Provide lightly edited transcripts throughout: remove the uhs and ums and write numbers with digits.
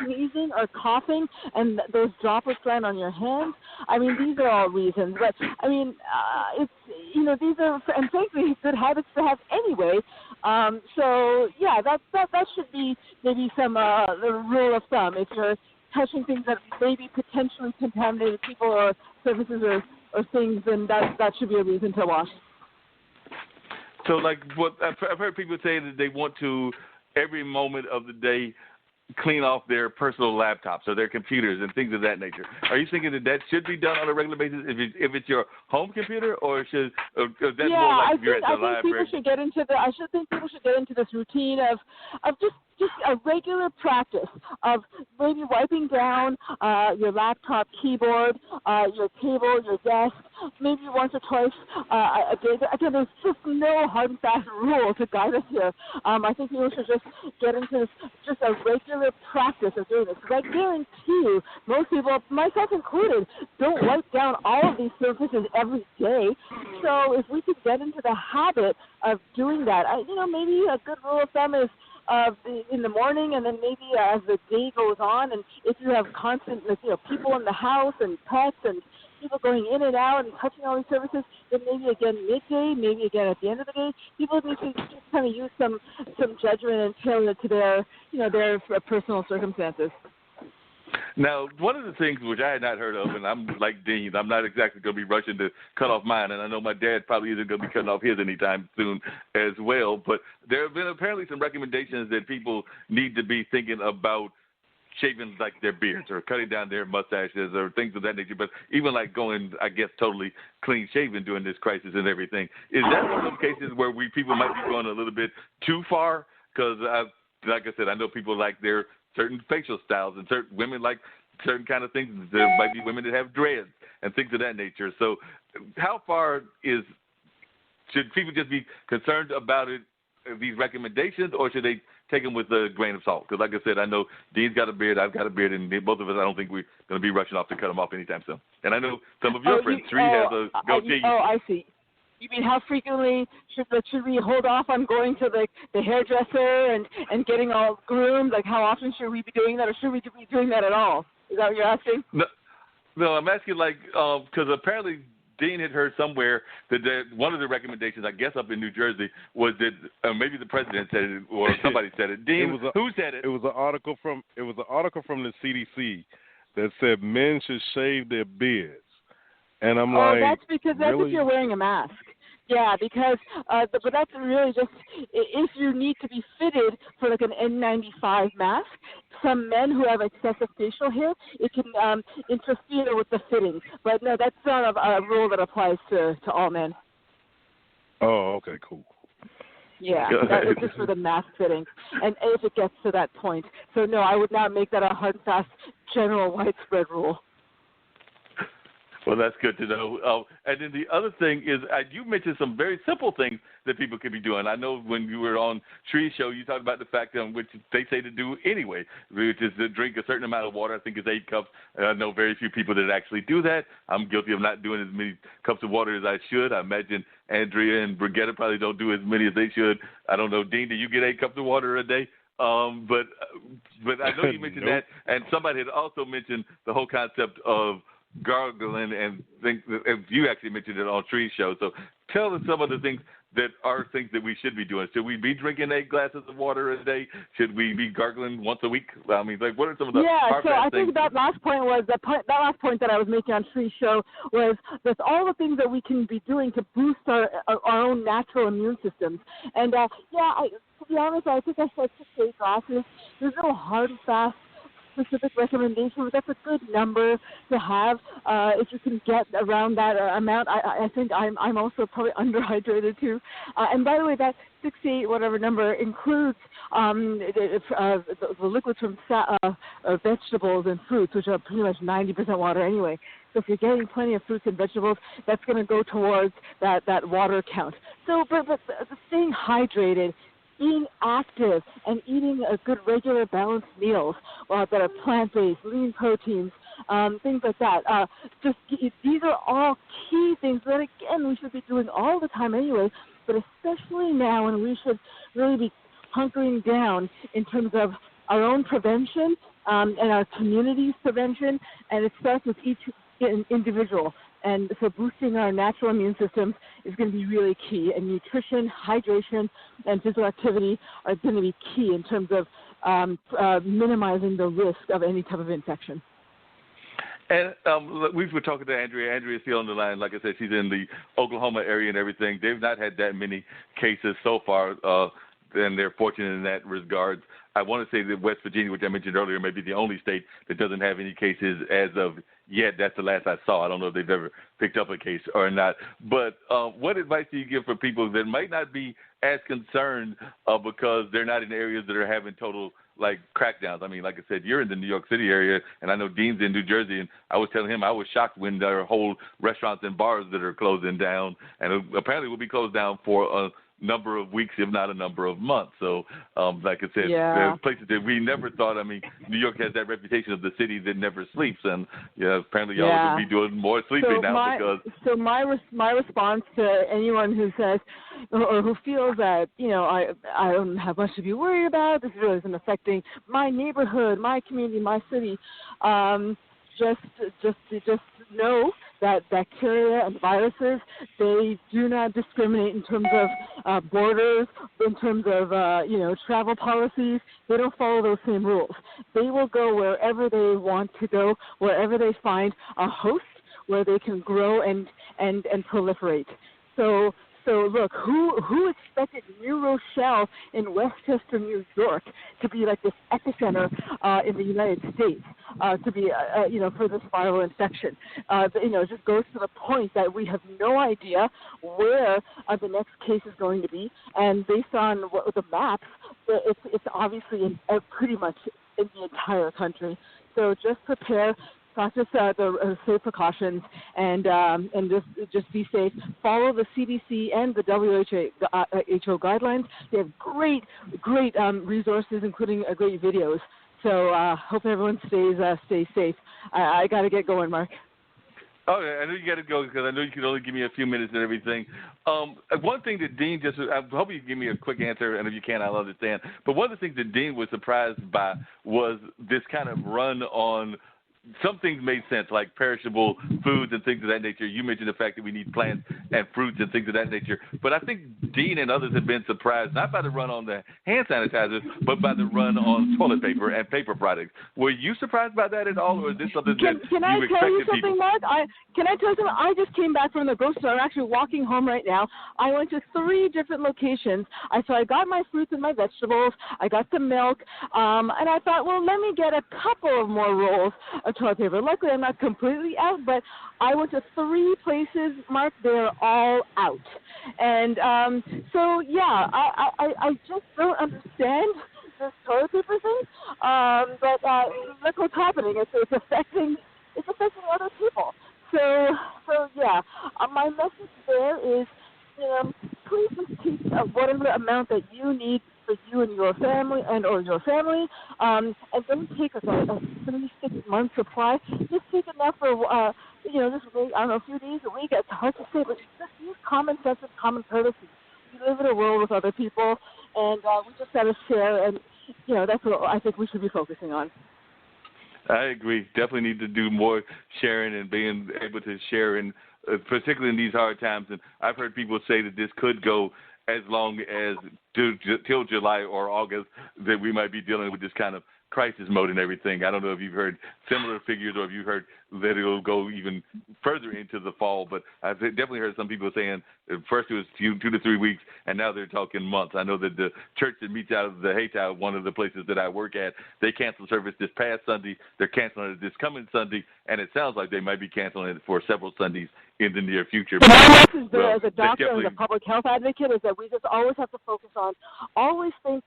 sneezing or coughing and those droplets land on your hands. I mean, these are all reasons. But, I mean, it's, these are, and frankly, good habits to have anyway. So, yeah, that should be maybe some the rule of thumb. If you're touching things that maybe potentially contaminated people or surfaces or things, then that should be a reason to wash. So, like, what I've heard people say that they want to, every moment of the day, clean off their personal laptops or their computers and things of that nature. Are you thinking that should be done on a regular basis if it's your home computer, or is that more like if you're at the library? I should think people should get into this routine of just a regular practice of maybe wiping down your laptop keyboard, your table, your desk, maybe once or twice a day. Again, there's just no hard and fast rule to guide us here. I think people should just get into this, just a regular practice of doing this. Because I guarantee you, most people, myself included, don't wipe down all of these surfaces every day. So if we could get into the habit of doing that, maybe a good rule of thumb is in the morning, and then maybe as the day goes on, and if you have constant, people in the house and pets and people going in and out and touching all these services, then maybe again midday, maybe again at the end of the day, people need to just kind of use some judgment and tailor it to their personal circumstances. Now, one of the things which I had not heard of, and I'm like Dean, I'm not exactly going to be rushing to cut off mine, and I know my dad probably isn't going to be cutting off his anytime soon as well, but there have been apparently some recommendations that people need to be thinking about shaving like their beards or cutting down their mustaches or things of that nature, but even like going, I guess, totally clean shaven during this crisis and everything. Is that one of those cases where people might be going a little bit too far? Because, like I said, I know people like their certain facial styles, and certain women like certain kind of things. There might be women that have dreads and things of that nature. So how far should people just be concerned about these recommendations, or should they take them with a grain of salt? Because like I said, I know Dean's got a beard, I've got a beard, and both of us, I don't think we're going to be rushing off to cut them off anytime soon. And I know some of your friends, Sri has a goatee. I see. You mean how frequently should we hold off on going to the hairdresser and getting all groomed? Like how often should we be doing that, or should we be doing that at all? Is that what you're asking? No, I'm asking because apparently Dean had heard somewhere that one of the recommendations, I guess up in New Jersey, was that maybe the president said it or somebody said it. Dean, who said it? It was an article from the CDC that said men should shave their beards. And I'm like, that's because that's really? If you're wearing a mask. Yeah, because but that's really just if you need to be fitted for like an N95 mask. Some men who have excessive facial hair, it can interfere with the fitting. But no, that's not a rule that applies to all men. Oh, okay, cool. Yeah, that is just for the mask fitting, and if it gets to that point. So no, I would not make that a hard and fast general widespread rule. Well, that's good to know. And then the other thing is you mentioned some very simple things that people could be doing. I know when you were on Tree's show, you talked about the fact which they say to do anyway, which is to drink a certain amount of water. I think it's 8 cups. I know very few people that actually do that. I'm guilty of not doing as many cups of water as I should. I imagine Andrea and Brigitte probably don't do as many as they should. I don't know, Dean, do you get 8 cups of water a day? But I know you mentioned Nope. that, and somebody had also mentioned the whole concept of gargling, and you actually mentioned it on Tree's show. So tell us some of the things that are things that we should be doing. Should we be drinking 8 glasses of water a day? Should we be gargling once a week? I mean, what are some of the so I things? think that last point was that last point that I was making on Tree's show was that's all the things that we can be doing to boost our own natural immune systems. And to be honest, I think I said 6 to 8 glasses. There's no hard and fast specific recommendation, but that's a good number to have if you can get around that amount. I think I'm also probably underhydrated too. And by the way, that 6 to 8 whatever number includes the liquids from vegetables and fruits, which are pretty much 90% water anyway. So if you're getting plenty of fruits and vegetables, that's going to go towards that water count. So, but staying hydrated, being active, and eating a good regular balanced meals that are plant-based, lean proteins, things like that. These are all key things that, again, we should be doing all the time anyway, but especially now when we should really be hunkering down in terms of our own prevention and our community's prevention, and it starts with each individual. And so boosting our natural immune systems is going to be really key. And nutrition, hydration, and physical activity are going to be key in terms of minimizing the risk of any type of infection. And we were talking to Andrea. Andrea's still on the line. Like I said, she's in the Oklahoma area and everything. They've not had that many cases so far, and they're fortunate in that regard. I want to say that West Virginia, which I mentioned earlier, may be the only state that doesn't have any cases as of yet. That's the last I saw. I don't know if they've ever picked up a case or not. But what advice do you give for people that might not be as concerned because they're not in areas that are having total crackdowns? I mean, like I said, you're in the New York City area, and I know Dean's in New Jersey, and I was telling him I was shocked when there are whole restaurants and bars that are closing down, and apparently will be closed down for a number of weeks, if not a number of months. So, like I said, there are places that we never thought. I mean, New York has that reputation of the city that never sleeps, and apparently y'all are going to be doing more sleeping now. So my response to anyone who says or who feels that I don't have much to be worried about, this really isn't affecting my neighborhood, my community, my city, just know that bacteria and viruses, they do not discriminate in terms of borders, in terms of travel policies. They don't follow those same rules. They will go wherever they want to go, wherever they find a host where they can grow and proliferate. So look, who expected New Rochelle in Westchester, New York, to be like this epicenter in the United States, to be for this viral infection? It just goes to the point that we have no idea where the next case is going to be, and based on the maps, it's obviously pretty much in the entire country. So just prepare. Practice the safe precautions and just be safe. Follow the CDC and the WHO guidelines. They have great resources, including great videos. So hope everyone stays safe. I got to get going, Mark. Oh, I know you got to go because I know you can only give me a few minutes and everything. One thing that Dean I hope you can give me a quick answer, and if you can, I'll understand. But one of the things that Dean was surprised by was this kind of run on. Some things made sense, like perishable foods and things of that nature. You mentioned the fact that we need plants and fruits and things of that nature. But I think Dean and others have been surprised, not by the run on the hand sanitizers, but by the run on toilet paper and paper products. Were you surprised by that at all, or is this something that you expected people? Can I tell you something, Mark? Can I tell you something? I just came back from the grocery store. I'm actually walking home right now. I went to 3 different locations. So I got my fruits and my vegetables. I got some milk. And I thought, well, let me get a couple of more rolls of toilet paper. Luckily, I'm not completely out, but I went to 3 places, Mark. They're all out. And I just don't understand this toilet paper thing. But look what's happening. It's affecting other people. So my message there is, please just keep whatever amount that you need for you and your family or your family, and don't take a 36-month supply. Just take enough for just wait, I don't know, a few days, a week. It's hard to say, but just use common sense and common courtesy. We live in a world with other people, and we just got to share, and that's what I think we should be focusing on. I agree. Definitely need to do more sharing and being able to share, particularly in these hard times. And I've heard people say that this could go as long as till July or August, that we might be dealing with this kind of crisis mode and everything. I don't know if you've heard similar figures or if you've heard that it'll go even further into the fall, but I've definitely heard some people saying at first it was 2 to 3 weeks, and now they're talking months. I know that the church that meets out of the Haytown, one of the places that I work at, they canceled service this past Sunday. They're canceling it this coming Sunday, and it sounds like they might be canceling it for several Sundays in the near future. My message there as a doctor and a public health advocate is that we just always have to focus on, always think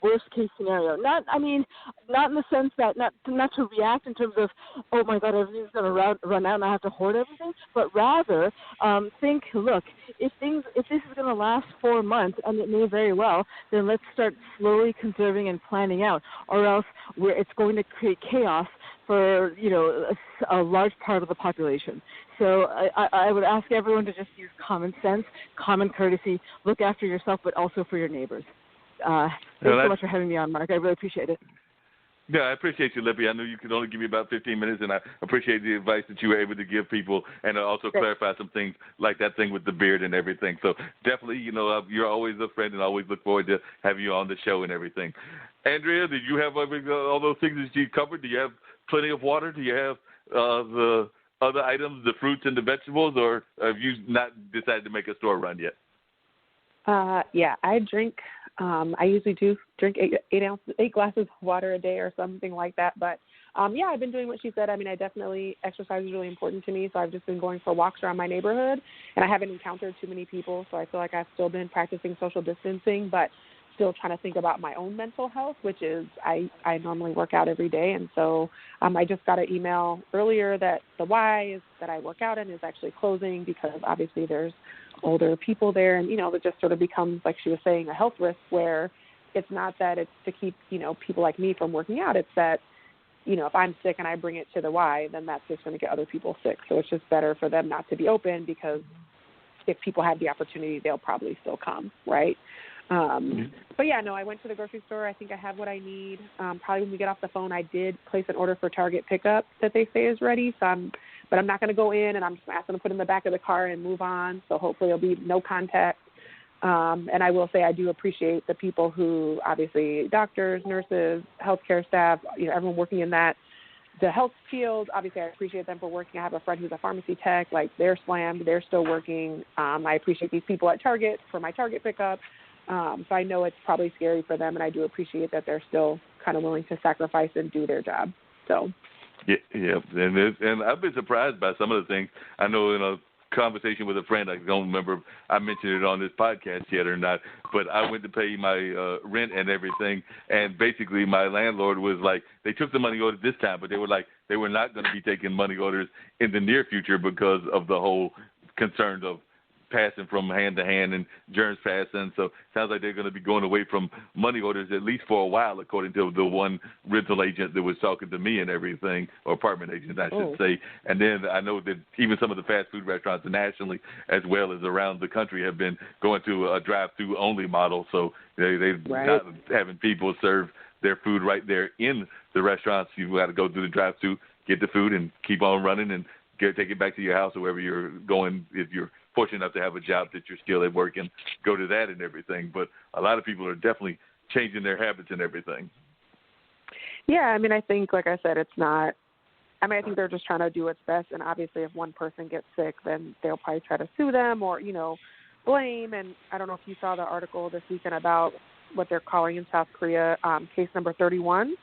worst case scenario. Not in the sense that not to react in terms of, oh my God, everything's going to run out and I have to hoard everything, but rather think, look, if this is going to last 4 months, and it may very well, then let's start slowly conserving and planning out, or else it's going to create chaos for a large part of the population. So I would ask everyone to just use common sense, common courtesy, look after yourself, but also for your neighbors. Thanks so much for having me on, Mark. I really appreciate it. Yeah, I appreciate you, Lippy. I knew you could only give me about 15 minutes, and I appreciate the advice that you were able to give people and also clarify some things like that thing with the beard and everything. So definitely, you're always a friend, and I always look forward to having you on the show and everything. Andrea, did you have all those things that you covered? Do you have plenty of water? Do you have the other items, the fruits and the vegetables, or have you not decided to make a store run yet? Yeah, I drink. I usually do drink 8 glasses of water a day or something like that. But, yeah, I've been doing what she said. I mean, exercise is really important to me, so I've just been going for walks around my neighborhood, and I haven't encountered too many people, so I feel like I've still been practicing social distancing, but still trying to think about my own mental health, which is I normally work out every day. And so I just got an email earlier that the Y that I work out in is actually closing because obviously there's older people there. And, it just sort of becomes, like she was saying, a health risk where it's not that it's to keep, people like me from working out. It's that, if I'm sick and I bring it to the Y, then that's just going to get other people sick. So it's just better for them not to be open because if people have the opportunity, they'll probably still come, right? But yeah, no, I went to the grocery store. I think I have what I need. Probably when we get off the phone, I did place an order for Target pickup that they say is ready. But I'm not going to go in, and I'm just asking to put it in the back of the car and move on. So hopefully there'll be no contact. And I will say I do appreciate the people who, obviously, doctors, nurses, healthcare staff, everyone working in the health field. Obviously, I appreciate them for working. I have a friend who's a pharmacy tech. Like, they're slammed. They're still working. I appreciate these people at Target for my Target pickup. So I know it's probably scary for them, and I do appreciate that they're still kind of willing to sacrifice and do their job. So. Yeah, and I've been surprised by some of the things. I know in a conversation with a friend, I don't remember if I mentioned it on this podcast yet or not, but I went to pay my rent and everything, and basically my landlord was like, they took the money order this time, but they were like, they were not going to be taking money orders in the near future because of the whole concerns of passing from hand to hand and germs passing. So it sounds like they're going to be going away from money orders at least for a while, according to the one rental agent that was talking to me and everything, or apartment agent, I should say. And then I know that even some of the fast food restaurants nationally as well as around the country have been going to a drive-through only model. So they're not having people serve their food right there in the restaurants. You've got to go through the drive-through, get the food, and keep on running and take it back to your house or wherever you're going if you're fortunate enough to have a job that you're still at work and go to that and everything. But a lot of people are definitely changing their habits and everything. Yeah, I mean, I think, like I said, it's not – I think they're just trying to do what's best. And obviously if one person gets sick, then they'll probably try to sue them or, blame. And I don't know if you saw the article this weekend about what they're calling in South Korea case number 31.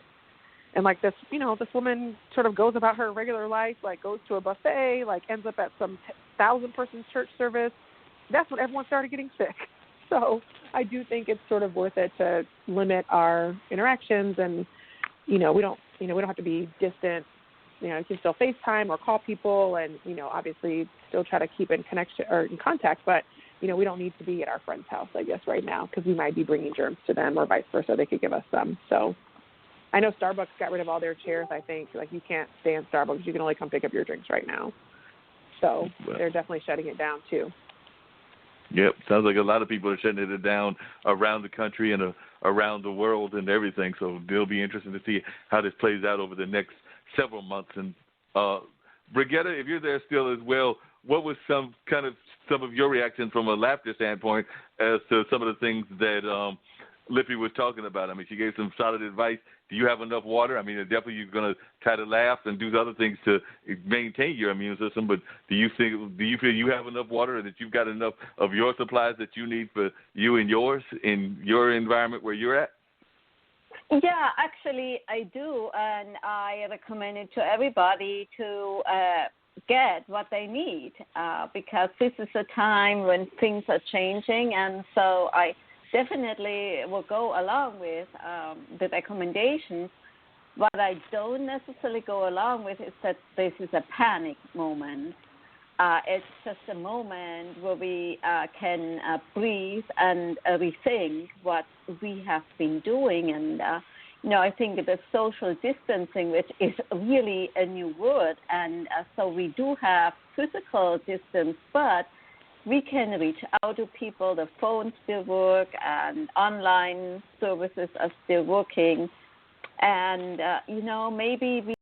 And, like, this, this woman sort of goes about her regular life, like goes to a buffet, like ends up at some 1,000-person church service. That's when everyone started getting sick. So I do think it's sort of worth it to limit our interactions. And, we don't have to be distant. You can still FaceTime or call people and, obviously still try to keep in connection or in contact. But, we don't need to be at our friend's house, I guess, right now because we might be bringing germs to them or vice versa. They could give us some. So I know Starbucks got rid of all their chairs, I think. Like, you can't stay in Starbucks. You can only come pick up your drinks right now. So they're definitely shutting it down, too. Yep. Sounds like a lot of people are shutting it down around the country and around the world and everything. So it'll be interesting to see how this plays out over the next several months. And, Brigitta, if you're there still as well, what was some of your reactions from a laughter standpoint as to some of the things that Lippy was talking about? I mean, she gave some solid advice. Do you have enough water? I mean, definitely you're going to try to laugh and do other things to maintain your immune system. But do you feel you have enough water and that you've got enough of your supplies that you need for you and yours in your environment where you're at? Yeah, actually, I do, and I recommend it to everybody to get what they need because this is a time when things are changing, and so I definitely will go along with the recommendations. What I don't necessarily go along with is that this is a panic moment. It's just a moment where we can breathe and rethink what we have been doing. And, I think the social distancing, which is really a new word, and so we do have physical distance, but we can reach out to people. The phones still work, and online services are still working. And, maybe we